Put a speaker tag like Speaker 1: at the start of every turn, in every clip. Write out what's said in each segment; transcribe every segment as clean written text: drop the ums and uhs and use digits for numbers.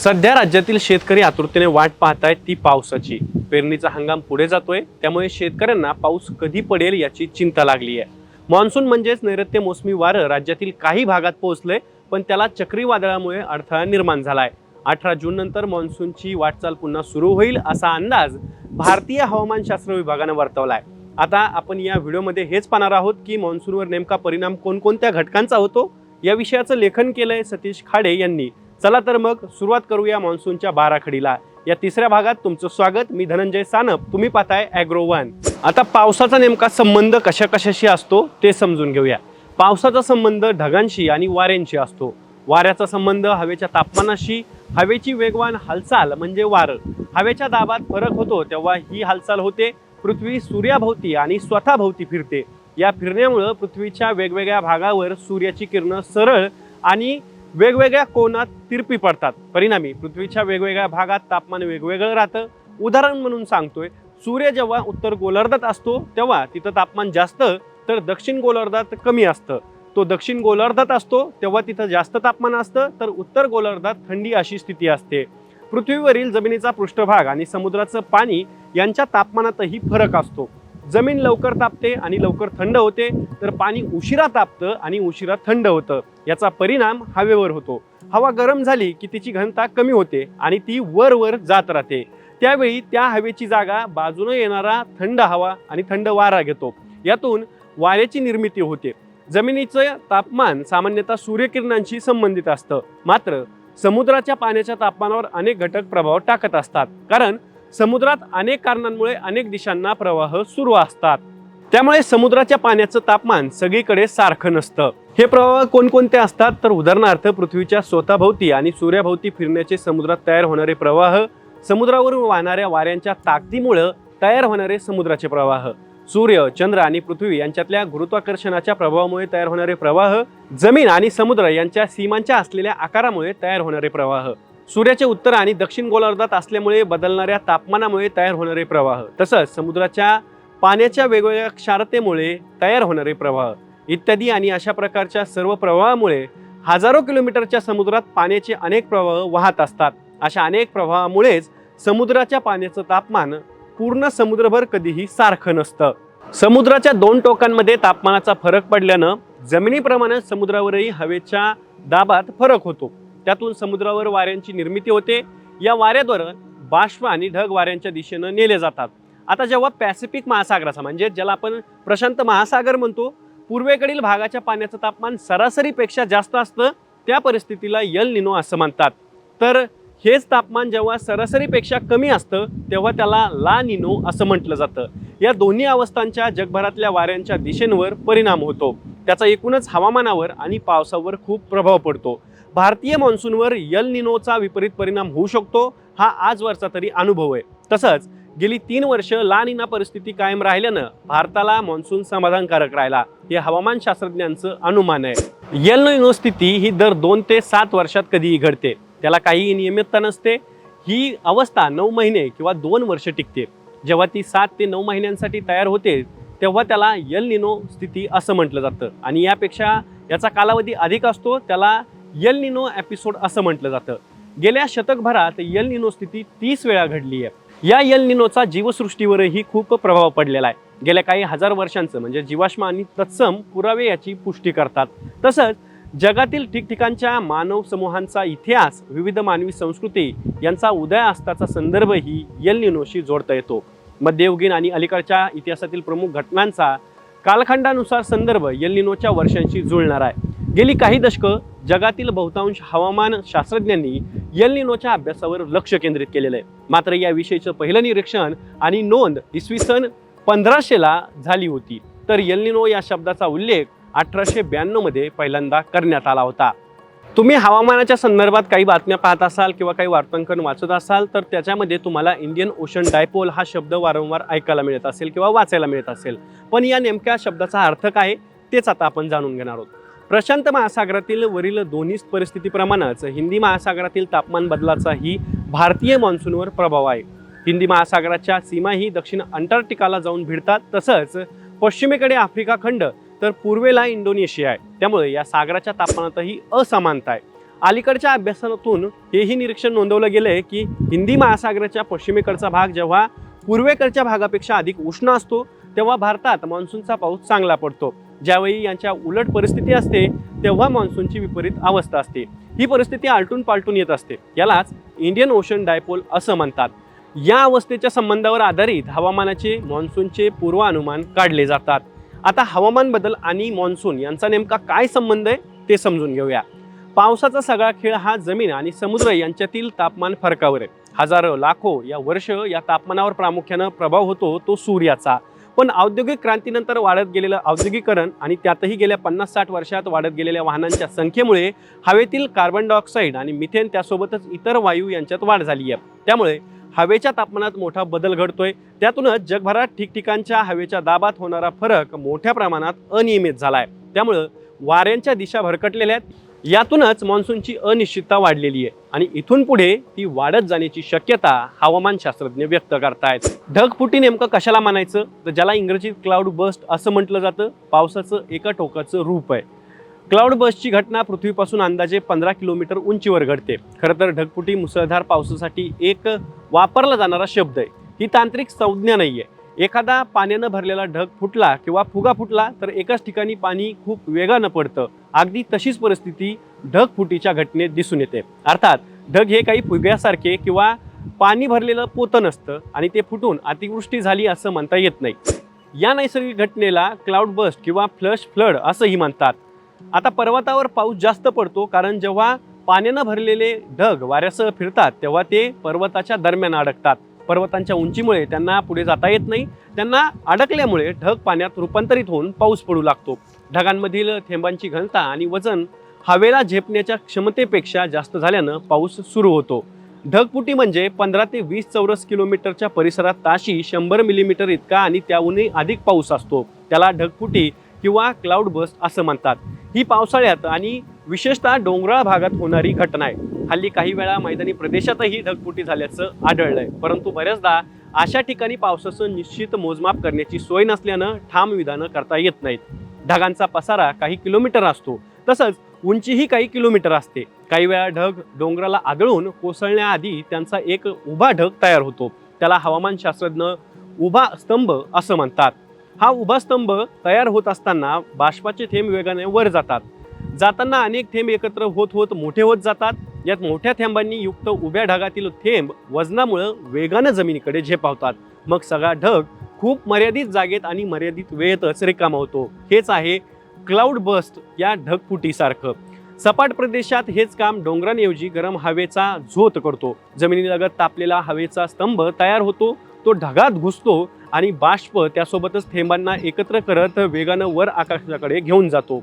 Speaker 1: सध्या राज्यातील शेतकरी आतुरतेने वाट पाहतायत ती पावसाची। पेरणीचा हंगाम पुढे जातोय, त्यामुळे शेतकऱ्यांना पाऊस कधी पडेल याची चिंता लागली आहे। मान्सून म्हणजेच नैऋत्य मोसमी वारं राज्यातील काही भागात पोहोचले, पण त्याला चक्रीवादळामुळे अडथळा निर्माण झालाय। 18 जून नंतर मान्सूनची वाटचाल पुन्हा सुरू होईल असा अंदाज भारतीय हवामानशास्त्र विभागाने वर्तवलाय। आता आपण या व्हिडिओमध्ये हेच पाहणार आहोत की मान्सूनवर नेमका परिणाम कोणकोणत्या घटकांचा होतो। या विषयाचं लेखन केलंय सतीश खाडे यांनी। चला तर मग सुरुवात करूया मान्सूनच्या बाराखडीला। या तिसऱ्या भागात तुमचं स्वागत। मी धनंजय सानप, तुम्ही पाहताय ॲग्रो वन। आता पावसाचा नेमका संबंध कशाशी असतो ते समजून घेऊया। पावसाचा संबंध ढगांशी आणि वाऱ्यांशी असतो। वाऱ्याचा संबंध हवेच्या तापमानाशी। हवेची वेगवान हालचाल म्हणजे वारं। हवेच्या दाबात फरक होतो तेव्हा ही हालचाल होते। पृथ्वी सूर्याभोवती आणि स्वतःभोवती फिरते। या फिरण्यामुळे पृथ्वीच्या वेगवेगळ्या भागावर सूर्याची किरणं सरळ आणि वेगवेगळ्या कोनात तिरपी पडतात। परिणामी पृथ्वीच्या वेगवेगळ्या भागात तापमान वेगवेगळं राहतं। उदाहरण म्हणून सांगतोय, सूर्य जेव्हा उत्तर गोलार्धात असतो तेव्हा तिथं तापमान जास्त, तर दक्षिण गोलार्धात कमी असतं। तो दक्षिण गोलार्धात असतो तेव्हा तिथं जास्त तापमान असतं, तर उत्तर गोलार्धात थंडी अशी स्थिती असते। पृथ्वीवरील जमिनीचा पृष्ठभाग आणि समुद्राचं पाणी यांच्या तापमानातही फरक असतो। जमीन लवकर तापते आणि लवकर थंड होते, तर पाणी उशिरा तापतं आणि उशिरा थंड होतं। याचा परिणाम हवेवर होतो। हवा गरम झाली की तिची घनता कमी होते आणि ती वर जात राहते। त्यावेळी त्या हवेची जागा बाजूने येणारा थंड हवा आणि थंड वारा घेतो। यातून वाऱ्याची निर्मिती होते। जमिनीचं तापमान सामान्यतः सूर्यकिरणांशी संबंधित असतं, मात्र समुद्राच्या पाण्याच्या तापमानावर अनेक घटक प्रभाव टाकत असतात, कारण समुद्रात अनेक कारणांमुळे अनेक दिशांना प्रवाह सुरू असतात। त्यामुळे समुद्राच्या पाण्याचं तापमान सगळीकडे सारखं नसतं। हे प्रवाह कोणकोणते असतात, तर उदाहरणार्थ पृथ्वीच्या स्वतःभोवती आणि सूर्याभोवती फिरण्याचे समुद्रात तयार होणारे प्रवाह, समुद्रावरून वाहणाऱ्या वाऱ्यांच्या ताकदीमुळे तयार होणारे समुद्राचे प्रवाह, सूर्य, चंद्र आणि पृथ्वी यांच्यातल्या गुरुत्वाकर्षणाच्या प्रभावामुळे तयार होणारे प्रवाह, जमीन आणि समुद्र यांच्या सीमांच्या असलेल्या आकारामुळे तयार होणारे प्रवाह, सूर्याचे उत्तर आणि दक्षिण गोलार्धात असल्यामुळे बदलणाऱ्या तापमानामुळे तयार होणारे प्रवाह, तसंच समुद्राच्या पाण्याच्या वेगवेगळ्या क्षारतेमुळे तयार होणारे प्रवाह इत्यादी। आणि अशा प्रकारच्या सर्व प्रवाहामुळे हजारो किलोमीटरच्या समुद्रात पाण्याचे अनेक प्रवाह वाहत असतात। अशा अनेक प्रवाहामुळेच समुद्राच्या पाण्याचं तापमान पूर्ण समुद्रभर कधीही सारखं नसतं। समुद्राच्या दोन टोकांमध्ये तापमानाचा फरक पडल्यानं जमिनीप्रमाणे समुद्रावरही हवेच्या दाबात फरक होतो। त्यातून समुद्रावर वाऱ्यांची निर्मिती होते। या वाऱ्याद्वारे बाष्प आणि ढग वाऱ्यांच्या दिशेनं नेले जातात। आता जेव्हा पॅसिफिक महासागराचा म्हणजे ज्याला आपण प्रशांत महासागर म्हणतो, पूर्वेकडील भागाच्या पाण्याचं तापमान सरासरीपेक्षा जास्त असतं, त्या परिस्थितीला एल निनो असं म्हणतात। तर हेच तापमान जेव्हा सरासरीपेक्षा कमी असतं तेव्हा त्याला ला निनो असं म्हटलं जातं। या दोन्ही अवस्थांच्या जगभरातल्या वाऱ्यांच्या दिशेंवर परिणाम होतो। त्याचा एकूणच हवामानावर आणि पावसावर खूप प्रभाव पडतो। भारतीय मान्सूनवर एल निनोचा विपरीत परिणाम होऊ शकतो, हा आजवरचा तरी अनुभव आहे। तसंच गेली 3 वर्ष ला निना परिस्थिती कायम राहिल्यानं भारताला मान्सून समाधानकारक राहिला, हे हवामान शास्त्रज्ञांचं अनुमान आहे। एल निनो स्थिती ही दर 2 ते 7 वर्षात कधीही घडते। त्याला काही नियमितता नसते। ही अवस्था 9 महिने किंवा 2 वर्ष टिकते। जेव्हा ती 7 ते 9 महिन्यांसाठी तयार होते तेव्हा त्याला एल निनो स्थिती असं म्हटलं जातं, आणि यापेक्षा याचा कालावधी अधिक असतो, त्याला एल निनो एपिसोड असं म्हटलं जातं। गेल्या शतकभरात एल निनो स्थिती 30 वेळा घडली आहे। या एल निनोचा जीवसृष्टीवरही खूप प्रभाव पडलेला आहे। गेल्या काही हजार वर्षांचं म्हणजे जीवाश्म आणि तत्सम पुरावे याची पुष्टी करतात। तसंच जगातील ठिकठिकाणच्या मानव समूहांचा इतिहास, विविध मानवी संस्कृती यांचा उदय असताचा संदर्भही एल निनोशी जोडता येतो। मध्ययुगीन आणि अलीकडच्या इतिहासातील प्रमुख घटनांचा कालखंडानुसार संदर्भ एल निनोच्या वर्षांशी जुळणारा आहे। गेली काही दशकं जगातील बहुतांश हवामान शास्त्रज्ञांनी एल निनोच्या अभ्यासावर लक्ष केंद्रित केलेलं आहे। मात्र या विषयीचं पहिलं निरीक्षण आणि नोंद इसवी सन 1500ला झाली होती, तर एल निनो या शब्दाचा उल्लेख 1892 मध्ये पहिल्यांदा करण्यात आला होता। तुम्ही हवामानाच्या संदर्भात काही बातम्या पाहत असाल किंवा काही वार्तांकन वाचत असाल, तर त्याच्यामध्ये तुम्हाला इंडियन ओशन डायपोल हा शब्द वारंवार ऐकायला मिळत असेल किंवा वाचायला मिळत असेल। पण या नेमक्या शब्दाचा अर्थ काय तेच आता आपण जाणून घेणार आहोत। प्रशांत महासागरातील वरील दोन्ही परिस्थितीप्रमाणेच हिंदी महासागरातील तापमान बदलाचाही भारतीय मान्सूनवर प्रभाव आहे। हिंदी महासागराच्या सीमाही दक्षिण अंटार्क्टिकाला जाऊन भिडतात। तसंच पश्चिमेकडे आफ्रिका खंड, तर पूर्वेला इंडोनेशिया आहे। त्यामुळे या सागराच्या तापमानातही असमानता आहे। अलीकडच्या अभ्यासातून हेही निरीक्षण नोंदवलं गेलंय की हिंदी महासागराच्या पश्चिमेकडचा भाग जेव्हा पूर्वेकडच्या भागापेक्षा अधिक उष्ण असतो तेव्हा भारतात मान्सूनचा पाऊस चांगला पडतो. ज्यावेळी यांच्या उलट परिस्थिती असते तेव्हा मान्सूनची विपरीत अवस्था असते. ही परिस्थिती आलटून पालटून येत असते. यालाच इंडियन ओशन डायपोल असं म्हणतात. या अवस्थेच्या संबंधावर आधारित हवामानाचे मान्सूनचे पूर्वानुमान काढले जातात. आता हवामान बदल आणि मान्सून यांचा नेमका काय संबंध आहे ते समजून घेऊया. पावसाचा सगळा खेळ हा जमीन आणि समुद्र यांच्यातील तापमान फरकावर आहे. हजारो लाखो या वर्ष या तापमानावर प्रामुख्याने प्रभाव होतो तो सूर्याचा. पण औद्योगिक क्रांतीनंतर वाढत गेलेलं औद्योगिकरण आणि त्यातही गेल्या 50-60 वर्षात वाढत गेलेल्या वाहनांच्या संख्येमुळे हवेतील कार्बन डायऑक्साईड आणि मिथेन त्यासोबतच इतर वायू यांच्यात वाढ झाली आहे. त्यामुळे हवेच्या तापमानात मोठा बदल घडतोय. त्यातूनच जगभरात ठिकठिकाणच्या हवेच्या दाबात होणारा फरक मोठ्या प्रमाणात अनियमित झालाय. त्यामुळे वाऱ्यांच्या दिशा भरकटलेल्या आहेत. यातूनच मान्सूनची अनिश्चितता वाढलेली आहे आणि इथून पुढे ती वाढत जाण्याची शक्यता हवामान शास्त्रज्ञ व्यक्त करतायत. ढगफुटी नेमकं कशाला म्हणायचं तर ज्याला इंग्रजीत क्लाउड बस्ट असं म्हटलं जातं, पावसाचं एका टोकाचं रूप आहे. क्लाउड बस्टची घटना पृथ्वीपासून अंदाजे 15 किलोमीटर उंचीवर घडते. खरं तर ढगफुटी मुसळधार पावसासाठी एक वापरला जाणारा शब्द आहे. ही तांत्रिक संज्ञा नाहीये. एखादा पाण्यानं भरलेला ढग फुटला किंवा फुगा फुटला तर एकाच ठिकाणी पाणी खूप वेगानं पडतं. अगदी तशीच परिस्थिती ढगफुटीच्या घटनेत दिसून येते. अर्थात ढग हे काही फुग्यासारखे किंवा पाणी भरलेलं पोतं नसतं आणि ते फुटून अतिवृष्टी झाली असं म्हणता येत नाही. या नैसर्गिक घटनेला क्लाउड बस्ट किंवा फ्लश फ्लड असंही म्हणतात. आता पर्वतावर पाऊस जास्त पडतो कारण जेव्हा पाण्यानं भरलेले ढग वाऱ्यासह फिरतात तेव्हा ते पर्वताच्या दरम्यान अडकतात. पर्वतांच्या उंचीमुळे त्यांना पुढे जाता येत नाही. त्यांना अडकल्यामुळे ढग पाण्यात रूपांतरित होऊन पाऊस पडू लागतो. ढगांमधील थेंबांची घनता आणि वजन हवेला झेपण्याच्या क्षमतेपेक्षा जास्त झाल्यानं पाऊस सुरू होतो. ढगफुटी म्हणजे 15 ते 20 चौरस किलोमीटरच्या परिसरात ताशी 100 मिलीमीटर इतका आणि त्याहूनही अधिक पाऊस असतो. त्याला ढगफुटी किंवा क्लाउड बस्ट असं म्हणतात. ही पावसाळ्यात आणि विशेषतः डोंगराळ भागात होणारी घटना आहे. हल्ली काही वेळा मैदानी प्रदेशातही ढगफुटी झाल्याचं आढळलंय. परंतु बऱ्याचदा अशा ठिकाणी पावसाचं निश्चित मोजमाप करण्याची सोय नसल्यानं ठाम विधानं करता येत नाहीत. ढगांचा पसारा काही किलोमीटर असतो, तसंच उंचीही काही किलोमीटर असते. काही वेळा ढग डोंगराला आदळून कोसळण्याआधी त्यांचा एक उभा ढग तयार होतो. त्याला हवामानशास्त्रज्ञ उभा स्तंभ असं म्हणतात. हा उभा स्तंभ तयार होत असताना बाष्पाचे थेंब वेगाने वर जातात. जाताना अनेक थेंब एकत्र होत होत मोठे होत जातात. यात मोठ्या थेंबांनी युक्त उभ्या ढगातील थेंब वजनामुळे वेगानं जमिनीकडे झेपावतात. मग सगळा ढग खूप मर्यादित जागेत आणि मर्यादित वेळेतच रिकामा होतो. हेच आहे क्लाउड बस्ट या ढगफुटीसारखं. सपाट प्रदेशात हेच काम डोंगरांऐवजी गरम हवेचा झोत करतो. जमिनीलगत तापलेला हवेचा स्तंभ तयार होतो. तो ढगात घुसतो आणि बाष्प त्यासोबतच थेंबांना एकत्र करत वेगानं वर आकाशाकडे घेऊन जातो.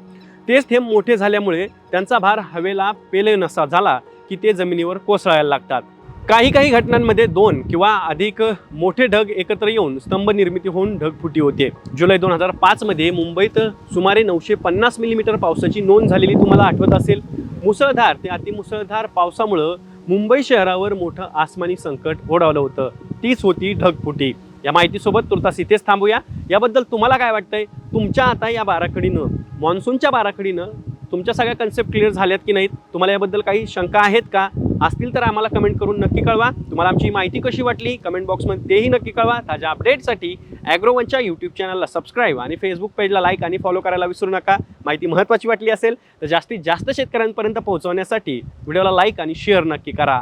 Speaker 1: तेच थेंब मोठे झाल्यामुळे त्यांचा भार हवेला पेलेनसा झाला की ते जमिनीवर कोसळायला लागतात. काही घटनांमध्ये 2 किंवा अधिक मोठे ढग एकत्र येऊन स्तंभ निर्मिती होऊन ढगफुटी होते. जुलै 2005 मध्ये मुंबईत सुमारे 950 मिलीमीटर पावसाची नोंद झालेली तुम्हाला आठवत असेल. मुसळधार ते अतिमुसळधार पावसामुळं मुंबई शहरावर मोठं आसमानी संकट ओढावलं होतं. तीच होती ढगफुटी. या माहितीसोबत तुर्तास इथेच थांबूया. याबद्दल तुम्हाला काय वाटतंय? तुमच्या आता या बाराखडीनं मान्सूनच्या बाराखडीनं तुमच्या सगळ्या कन्सेप्ट क्लिअर झाल्यात की नाहीत? तुम्हाला याबद्दल काही शंका आहेत का? असतील तर आम्हाला कमेंट करून नक्की कळवा. तुम्हाला आमची माहिती कशी वाटली कमेंट बॉक्समध्ये तेही नक्की कळवा. ताज्या अपडेटसाठी ॲग्रोवनच्या यूट्यूब चॅनलला सबस्क्राईब आणि फेसबुक पेजला लाईक आणि फॉलो करायला विसरू नका. माहिती महत्त्वाची वाटली असेल तर जास्तीत जास्त शेतकऱ्यांपर्यंत पोहोचवण्यासाठी व्हिडिओला लाईक आणि शेअर नक्की करा.